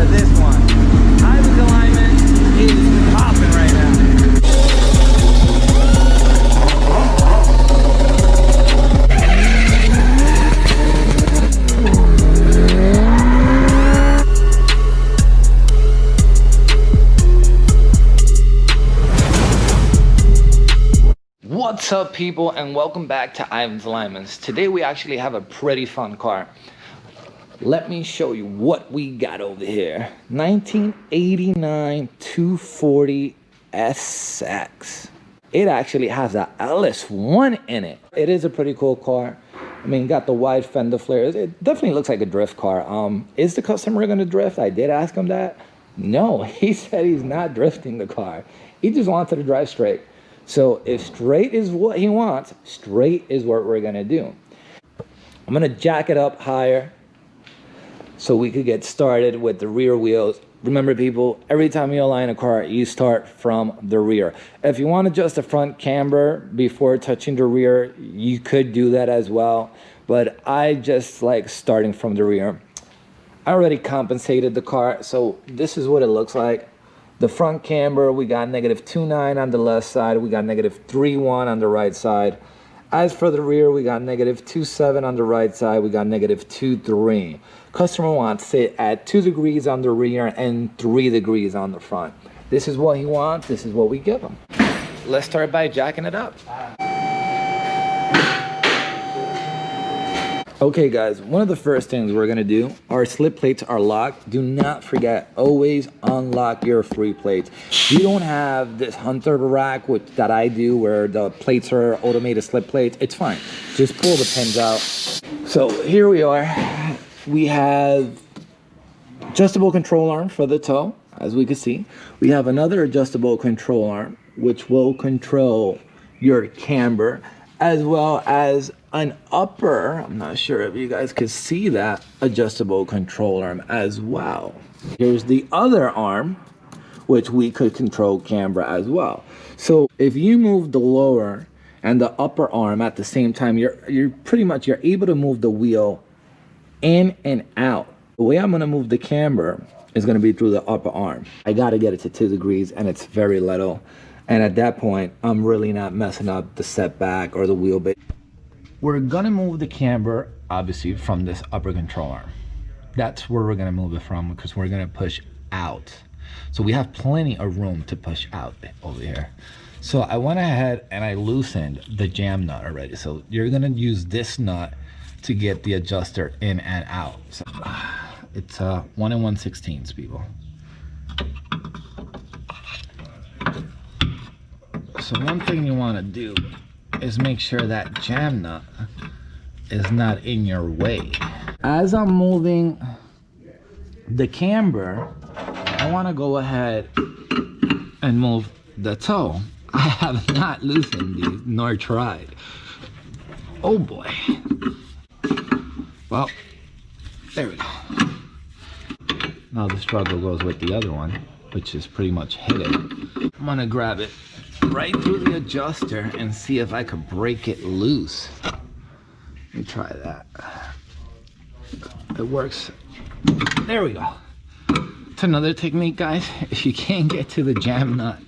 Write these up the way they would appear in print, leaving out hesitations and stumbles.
for this one. Ivan's alignment is popping right now. What's up, people, and welcome back to Ivan's Alignments. Today we actually have a pretty fun car. Let me show you what we got over here. 1989 240 SX. It actually has a LS1 in it. It is a pretty cool car. I mean, got the wide fender flares. It definitely looks like a drift car. Is the customer gonna drift? I did ask him that. No, he said he's not drifting the car. He just wanted to drive straight. So if straight is what he wants, straight is what we're gonna do. I'm gonna jack it up higher so we could get started with the rear wheels. Remember, people, every time you align a car, you start from the rear. If you want to adjust the front camber before touching the rear, you could do that as well. But I just like starting from the rear. I already compensated the car, so this is what it looks like. The front camber, we got -2.9 on the left side. We got -3.1 on the right side. As for the rear, we got -2.7 on the right side. We got -2.3. Customer wants it at 2 degrees on the rear and 3 degrees on the front. This is what he wants. This is what we give him. Let's start by jacking it up. Okay, guys, one of the first things we're gonna do, our slip plates are locked. Do not forget, always unlock your free plates. You don't have this Hunter rack that I do where the plates are automated slip plates. It's fine, just pull the pins out. So here we are. We have adjustable control arm for the toe, as we can see. We have another adjustable control arm, which will control your camber, as well as an upper, I'm not sure if you guys could see that, adjustable control arm as well. Here's the other arm, which we could control camber as well. So if you move the lower and the upper arm at the same time, you're able to move the wheel in and out. The way I'm gonna move the camber is gonna be through the upper arm. I gotta get it to 2 degrees and it's very little. And at that point, I'm really not messing up the setback or the wheelbase. We're gonna move the camber, obviously, from this upper control arm. That's where we're gonna move it from because we're gonna push out. So we have plenty of room to push out over here. So I went ahead and I loosened the jam nut already. So you're gonna use this nut to get the adjuster in and out. So it's 1 1/16, people. So one thing you want to do is make sure that jam nut is not in your way. As I'm moving the camber, I want to go ahead and move the toe. I have not loosened these nor tried. Oh boy. Well, there we go. Now the struggle goes with the other one, which is pretty much hidden. I'm gonna grab it right through the adjuster and see if I could break it loose. Let me try that. It works. There we go. It's another technique, guys. If you can't get to the jam nut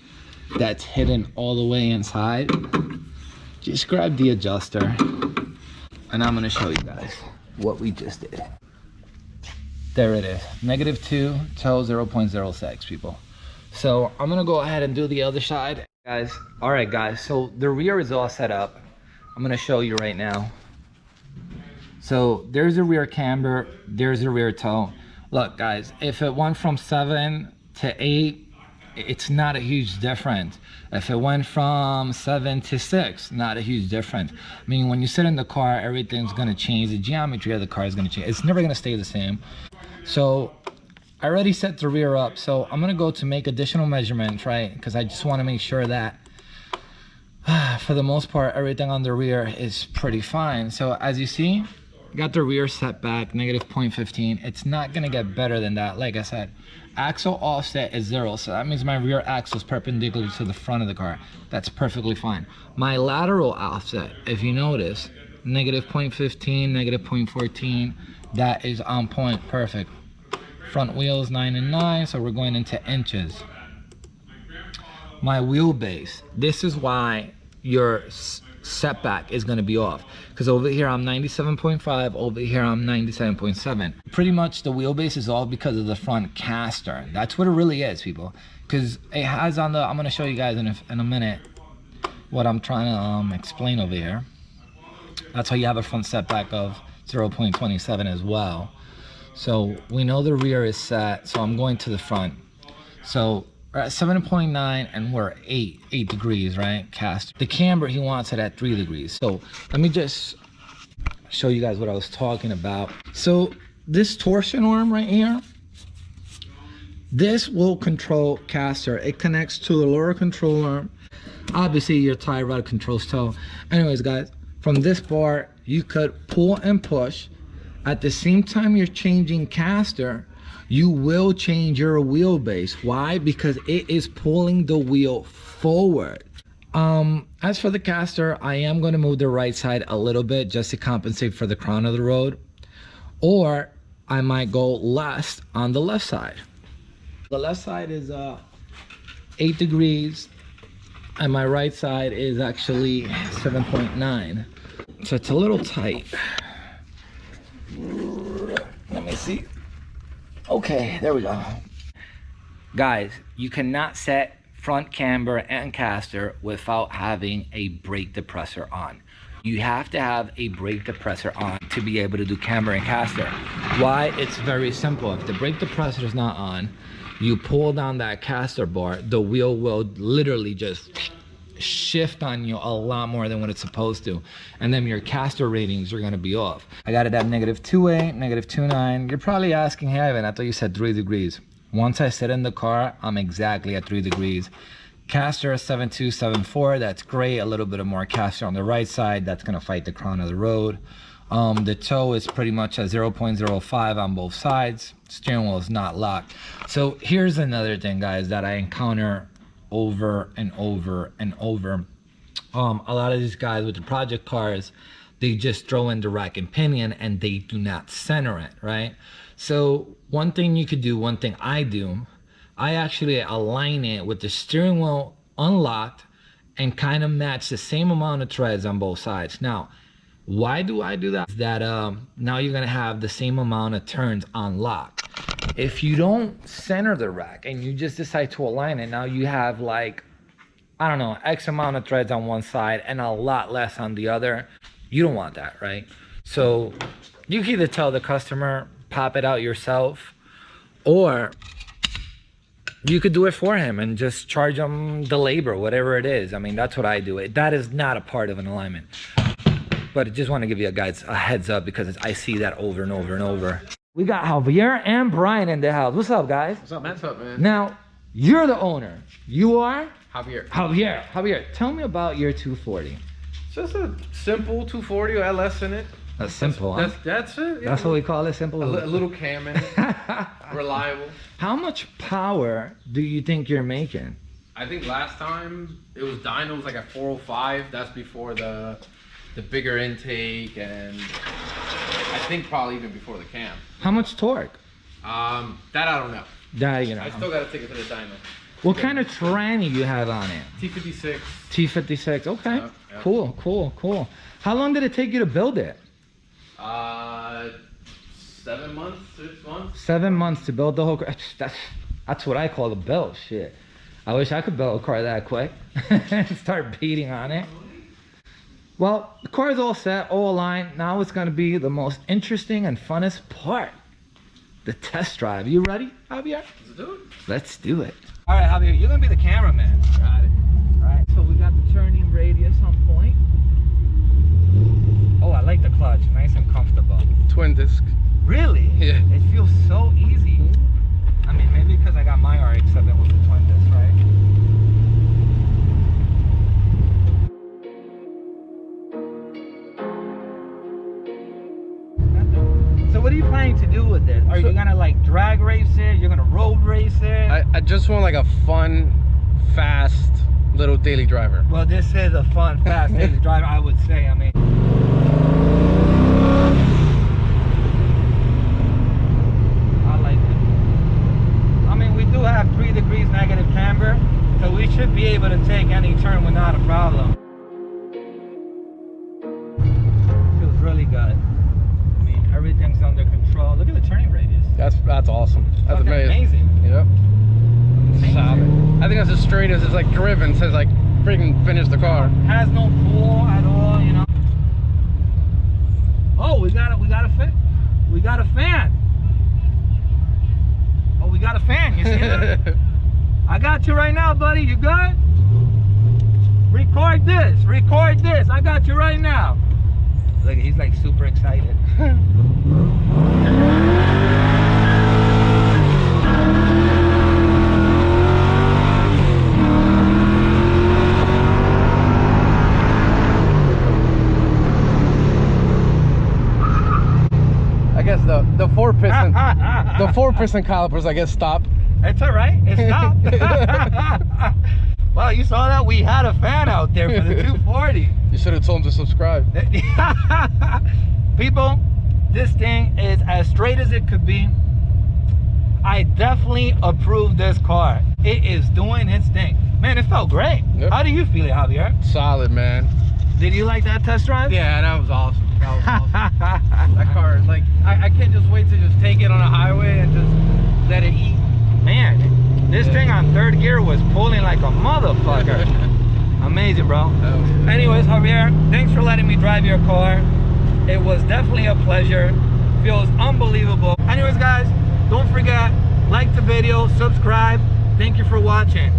that's hidden all the way inside, just grab the adjuster and I'm gonna show you guys what we just did. There it is, -2, toe 0.06, people. So I'm gonna go ahead and do the other side. Guys, all right guys, so the rear is all set up. I'm gonna show you right now. So there's the rear camber, there's the rear toe. Look guys, if it went from 7 to 8, it's not a huge difference. If it went from 7 to 6, not a huge difference. I mean, when you sit in the car, everything's gonna change. The geometry of the car is gonna change. It's never gonna stay the same. So I already set the rear up, so I'm gonna go to make additional measurements, right? Because I just wanna make sure that for the most part, everything on the rear is pretty fine. So as you see, got the rear set back, -0.15. It's not gonna get better than that. Like I said, axle offset is 0, so that means my rear axle is perpendicular to the front of the car. That's perfectly fine. My lateral offset, if you notice, -0.15, -0.14, that is on point, perfect. Front wheel is 9 and 9, so we're going into inches. My wheelbase, this is why your setback is going to be off, because over here I'm 97.5, over here I'm 97.7. Pretty much the wheelbase is all because of the front caster. That's what it really is, people, because it has on the, I'm going to show you guys in a minute what I'm trying to explain over here. That's how you have a front setback of 0.27 as well. So we know the rear is set, so I'm going to the front. So we're at 7.9 and we're 8 degrees, right? Cast. The camber, he wants it at 3 degrees. So let me just show you guys what I was talking about. So this torsion arm right here, this will control caster. It connects to the lower control arm. Obviously your tie rod controls toe. Anyways, guys, from this bar, you could pull and push. At the same time you're changing caster, you will change your wheelbase. Why? Because it is pulling the wheel forward. As for the caster, I am going to move the right side a little bit just to compensate for the crown of the road. Or I might go less on the left side. The left side is 8 degrees and my right side is actually 7.9. So it's a little tight. Let me see. Okay, there we go. Guys, you cannot set front camber and caster without having a brake depressor on. You have to have a brake depressor on to be able to do camber and caster. Why? It's very simple. If the brake depressor is not on, you pull down that caster bar, the wheel will literally just shift on you a lot more than what it's supposed to, and then your caster ratings are going to be off. I got it at -2.8, -2.9. You're probably asking, hey Ivan, I thought you said 3 degrees. Once I sit in the car, I'm exactly at 3 degrees. Caster 7.2, 7.4, that's great. A little bit of more caster on the right side, that's going to fight the crown of the road. The toe is pretty much at 0.05 on both sides. Steering wheel is not locked. So here's another thing, guys, that I encounter over and over and over. A lot of these guys with the project cars, they just throw in the rack and pinion and they do not center it, right? So one thing you could do, one thing I do, I actually align it with the steering wheel unlocked and kind of match the same amount of treads on both sides. Now, why do I do that? That now you're gonna have the same amount of turns on lock. If you don't center the rack and you just decide to align it, now you have like, I don't know, X amount of threads on one side and a lot less on the other. You don't want that, right? So you can either tell the customer, pop it out yourself, or you could do it for him and just charge him the labor, whatever it is. I mean, that's what I do. That is not a part of an alignment. But I just want to give you guys a heads up because I see that over and over and over. We got Javier and Brian in the house. What's up, guys? What's up, man? What's up, man? Now, you're the owner. You are? Javier. Javier, tell me about your 240. It's just a simple 240 with LS in it. That's simple, huh? That's it. Yeah. That's what we call it, simple? A little cam in it. Reliable. How much power do you think you're making? I think last time it was dynos like at 405. That's before the bigger intake, and I think probably even before the cam. How much torque? That I don't know. That you know. I still gotta take it to the dyno. What kind of tranny you have on it? T56. T56. Okay. Yep. Cool. How long did it take you to build it? 7 months, 6 months. 7 months to build the whole car. That's what I call a build. Shit. I wish I could build a car that quick and start beating on it. Well, the car is all set, all aligned. Now it's going to be the most interesting and funnest part, the test drive. You ready, Javier? Let's do it. Let's do it. All right, Javier, you're going to be the cameraman. Got it. All right, so we got the turning radius on point. Oh, I like the clutch. Nice and comfortable. Twin disc. Really? Yeah. It feels so easy. I mean, maybe because I got my RX-7 with the twin disc, right? So what are you planning to do with this? Are you gonna like drag race it? You're gonna road race it? I just want like a fun, fast little daily driver. Well, this is a fun, fast daily driver, I would say. I mean, I like it. Everything's under control. Look at the turning radius. That's awesome. That's Fucking amazing. Yep. Amazing. Solid. I think that's as straight as it's like driven since like freaking finished the car. Has no pull at all, you know. Oh, we got a fan. We got a fan. Oh, we got a fan. You see that? I got you right now, buddy. You good? Record this. Record this. I got you right now. Look, he's like super excited. I guess the four piston calipers I guess stopped. It's all right. It stopped. Well, you saw that we had a fan out there for the 240. You should have told him to subscribe. People, this thing is as straight as it could be. I definitely approve this car. It is doing its thing. Man, it felt great. Yep. How do you feel it, Javier? Solid, man. Did you like that test drive? Yeah, that was awesome. That was awesome. That car, like, I can't just wait to just take it on a highway and just let it eat. Man, this thing on third gear was pulling like a motherfucker. Amazing, bro. Anyways, Javier, thanks for letting me drive your car. It was definitely a pleasure. Feels unbelievable. Anyways, guys, don't forget, like the video, subscribe. Thank you for watching.